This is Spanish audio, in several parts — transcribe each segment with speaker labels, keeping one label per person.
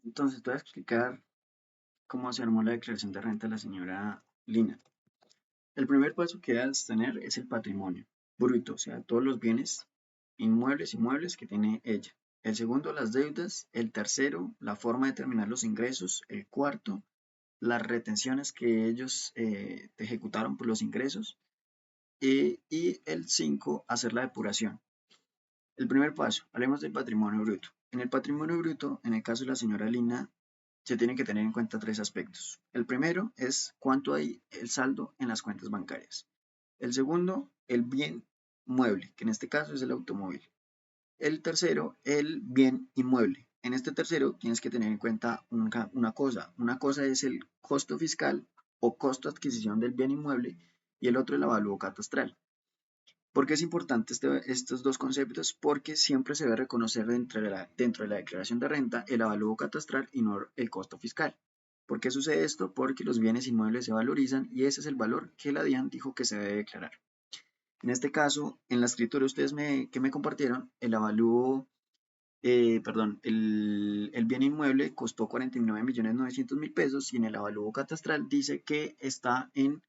Speaker 1: Entonces, te voy a explicar cómo se armó la declaración de renta de la señora Lina. El primer paso que debes tener es el patrimonio bruto, o sea, todos los bienes inmuebles y muebles que tiene ella. El segundo, las deudas. El tercero, la forma de determinar los ingresos. El cuarto, las retenciones que ellos te ejecutaron por los ingresos. Y el cinco, hacer la depuración. El primer paso, hablemos del patrimonio bruto. En el patrimonio bruto, en el caso de la señora Lina, se tienen que tener en cuenta tres aspectos. El primero es cuánto hay el saldo en las cuentas bancarias. El segundo, el bien mueble, que en este caso es el automóvil. El tercero, el bien inmueble. En este tercero tienes que tener en cuenta una cosa. Una cosa es el costo fiscal o costo de adquisición del bien inmueble y el otro el avalúo catastral. ¿Por qué es importante estos dos conceptos? Porque siempre se debe reconocer dentro de la declaración de renta el avalúo catastral y no el costo fiscal. ¿Por qué sucede esto? Porque los bienes inmuebles se valorizan y ese es el valor que la DIAN dijo que se debe declarar. En este caso, en la escritura que me compartieron, el avalúo, perdón, el bien inmueble costó 49.900.000 pesos y en el avalúo catastral dice que está en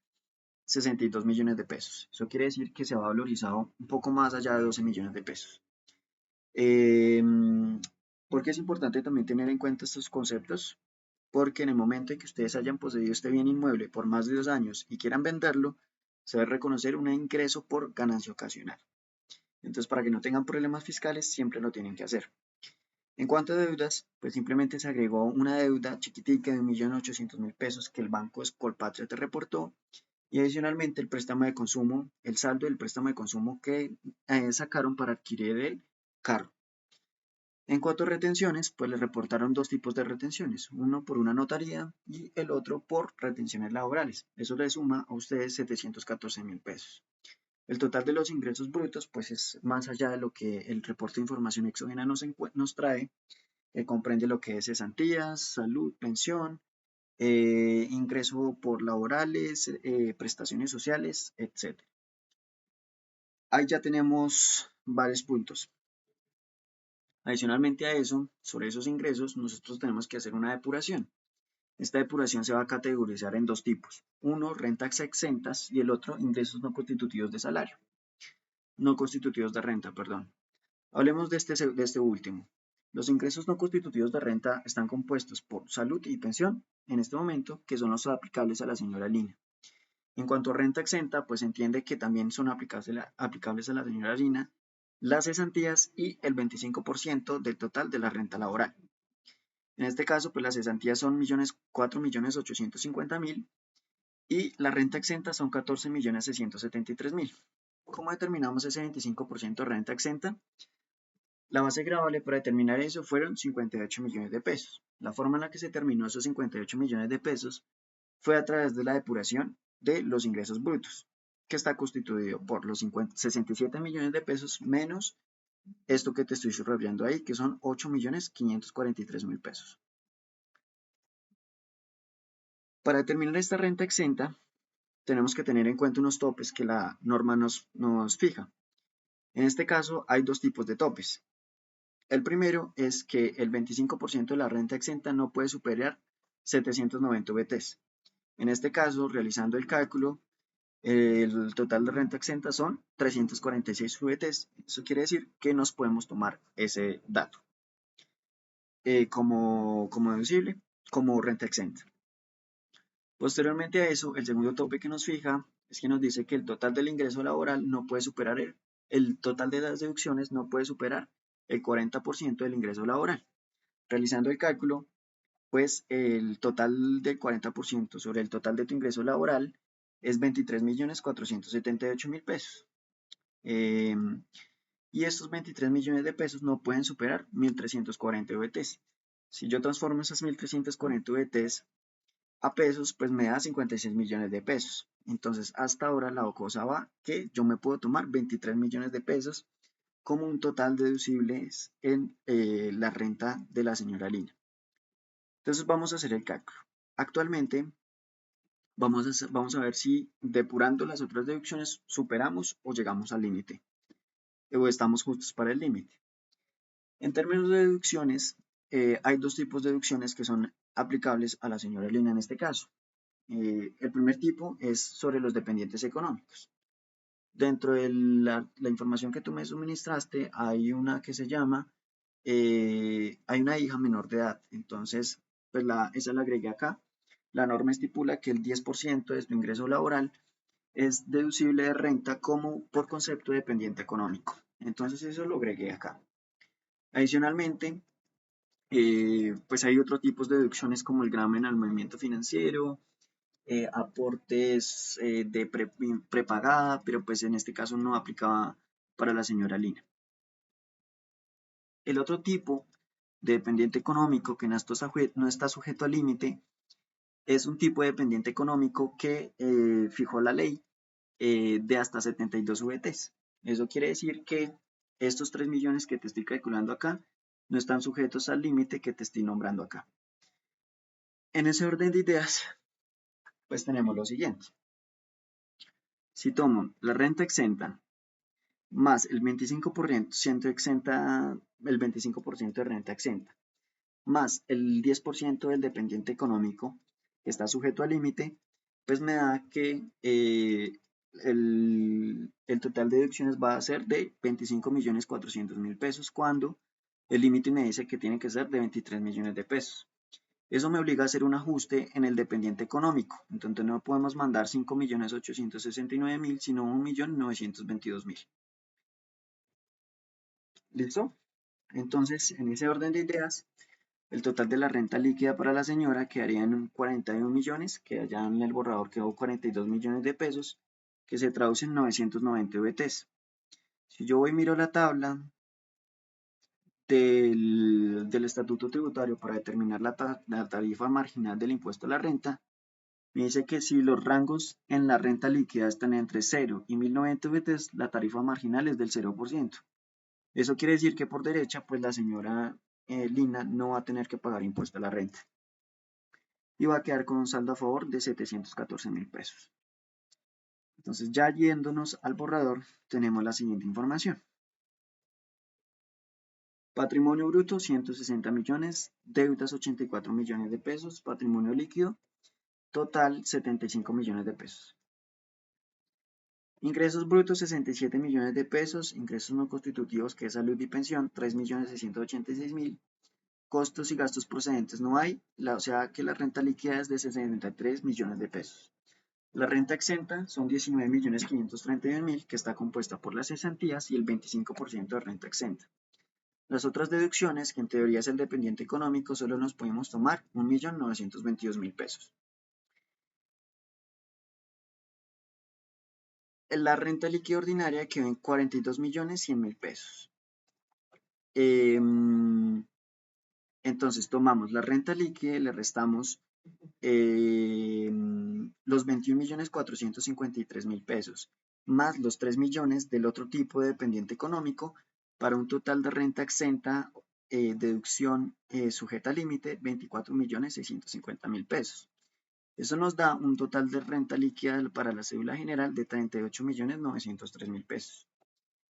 Speaker 1: 62 millones de pesos. Eso quiere decir que se ha valorizado un poco más allá de 12 millones de pesos. Eh, ¿Por qué es importante también tener en cuenta estos conceptos? Porque en el momento en que ustedes hayan poseído este bien inmueble por más de 2 años y quieran venderlo, se debe reconocer un ingreso por ganancia ocasional. Entonces, para que no tengan problemas fiscales, siempre lo tienen que hacer. En cuanto a deudas, pues simplemente se agregó una deuda chiquitica de 1.800.000 pesos que el banco Colpatria te reportó y adicionalmente el préstamo de consumo, el saldo del préstamo de consumo que sacaron para adquirir el carro. En cuanto a retenciones, pues les reportaron dos tipos de retenciones, uno por una notaría y el otro por retenciones laborales. Eso le suma a ustedes 714.000 pesos. El total de los ingresos brutos, pues es más allá de lo que el reporte de información exógena nos trae, comprende lo que es cesantías, salud, pensión, ingreso por laborales, prestaciones sociales, etc. Ahí ya tenemos varios puntos. Adicionalmente a eso, sobre esos ingresos, nosotros tenemos que hacer una depuración. Esta depuración se va a categorizar en dos tipos. Uno, rentas exentas y el otro, ingresos no constitutivos de salario. No constitutivos de renta, perdón. Hablemos de este último. Los ingresos no constitutivos de renta están compuestos por salud y pensión, en este momento, que son los aplicables a la señora Lina. En cuanto a renta exenta, pues entiende que también son aplicables a la señora Lina las cesantías y el 25% del total de la renta laboral. En este caso, pues las cesantías son 4.850.000 y la renta exenta son 14.673.000. ¿Cómo determinamos ese 25% de renta exenta? La base gravable para determinar eso fueron 58 millones de pesos. La forma en la que se determinó esos 58 millones de pesos fue a través de la depuración de los ingresos brutos, que está constituido por los 67 millones de pesos menos esto que te estoy subrayando ahí, que son 8.543.000 pesos. Para determinar esta renta exenta, tenemos que tener en cuenta unos topes que la norma nos fija. En este caso, hay dos tipos de topes. El primero es que el 25% de la renta exenta no puede superar 790 VTs. En este caso, realizando el cálculo, el total de renta exenta son 346 VTs. Eso quiere decir que nos podemos tomar ese dato como deducible, como renta exenta. Posteriormente a eso, el segundo tope que nos fija es que nos dice que el total del ingreso laboral no puede superar el total de las deducciones no puede superar el 40% del ingreso laboral. Realizando el cálculo, pues el total del 40% sobre el total de tu ingreso laboral es 23.478.000 pesos. Y estos 23 millones de pesos no pueden superar 1.340 VTs. Si yo transformo esas 1.340 VTs a pesos, pues me da 56 millones de pesos. Entonces, hasta ahora la cosa va que yo me puedo tomar 23 millones de pesos como un total deducible en la renta de la señora Lina. Entonces, vamos a hacer el cálculo. Actualmente, vamos a ver si depurando las otras deducciones superamos o llegamos al límite o estamos justos para el límite. En términos de deducciones, hay dos tipos de deducciones que son aplicables a la señora Lina en este caso. El primer tipo es sobre los dependientes económicos. Dentro de la información que tú me suministraste hay una que se llama, hay una hija menor de edad, entonces pues esa la agregué acá. La norma estipula que el 10% de tu ingreso laboral es deducible de renta como por concepto de dependiente económico. Entonces eso lo agregué acá. Adicionalmente, pues hay otros tipos de deducciones como el gravamen al movimiento financiero, aportes de prepagada, pero pues en este caso no aplicaba para la señora Lina. El otro tipo de dependiente económico que no está sujeto al límite es un tipo de dependiente económico que fijó la ley de hasta 72 VTs. Eso quiere decir que estos 3 millones que te estoy calculando acá no están sujetos al límite que te estoy nombrando acá. En ese orden de ideas, pues tenemos lo siguiente. Si tomo la renta exenta más el 25% exenta, el 25% de renta exenta, más el 10% del dependiente económico que está sujeto al límite, pues me da que el total de deducciones va a ser de 25.400.000 pesos cuando el límite me dice que tiene que ser de 23 millones de pesos. Eso me obliga a hacer un ajuste en el dependiente económico. Entonces no podemos mandar 5.869.000, sino 1.922.000. ¿Listo? Entonces, en ese orden de ideas, el total de la renta líquida para la señora quedaría en 41 millones, que allá en el borrador quedó 42 millones de pesos, que se traduce en 990 VTs. Si yo voy y miro la tabla del estatuto tributario para determinar la tarifa marginal del impuesto a la renta, me dice que si los rangos en la renta líquida están entre 0 y 1090 VTs, la tarifa marginal es del 0%. Eso quiere decir que por derecha, pues la señora Lina no va a tener que pagar impuesto a la renta. Y va a quedar con un saldo a favor de 714.000 pesos. Entonces, ya yéndonos al borrador, tenemos la siguiente información. Patrimonio bruto, 160 millones, deudas 84 millones de pesos, patrimonio líquido, total 75 millones de pesos. Ingresos brutos, 67 millones de pesos, ingresos no constitutivos, que es salud y pensión, 3.686.000, costos y gastos procedentes no hay, o sea que la renta líquida es de 63 millones de pesos. La renta exenta son 19.531.000, que está compuesta por las cesantías y el 25% de renta exenta. Las otras deducciones, que en teoría es el dependiente económico, solo nos podemos tomar 1.922.000 pesos. La renta líquida ordinaria quedó en 42.100.000 pesos. Entonces tomamos la renta líquida y le restamos los 21.453.000 pesos, más los 3 millones del otro tipo de dependiente económico, para un total de renta exenta, deducción sujeta al límite, 24.650.000 pesos. Eso nos da un total de renta líquida para la cédula general de 38.903.000 pesos.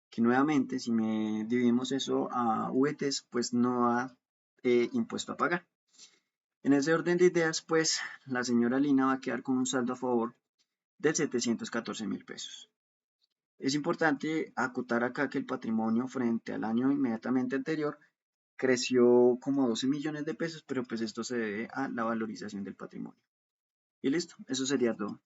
Speaker 1: Que nuevamente, si me dividimos eso a VTs, pues no da impuesto a pagar. En ese orden de ideas, pues la señora Lina va a quedar con un saldo a favor de 714.000 pesos. Es importante acotar acá que el patrimonio frente al año inmediatamente anterior creció como 12 millones de pesos, pero pues esto se debe a la valorización del patrimonio. Y listo, eso sería todo.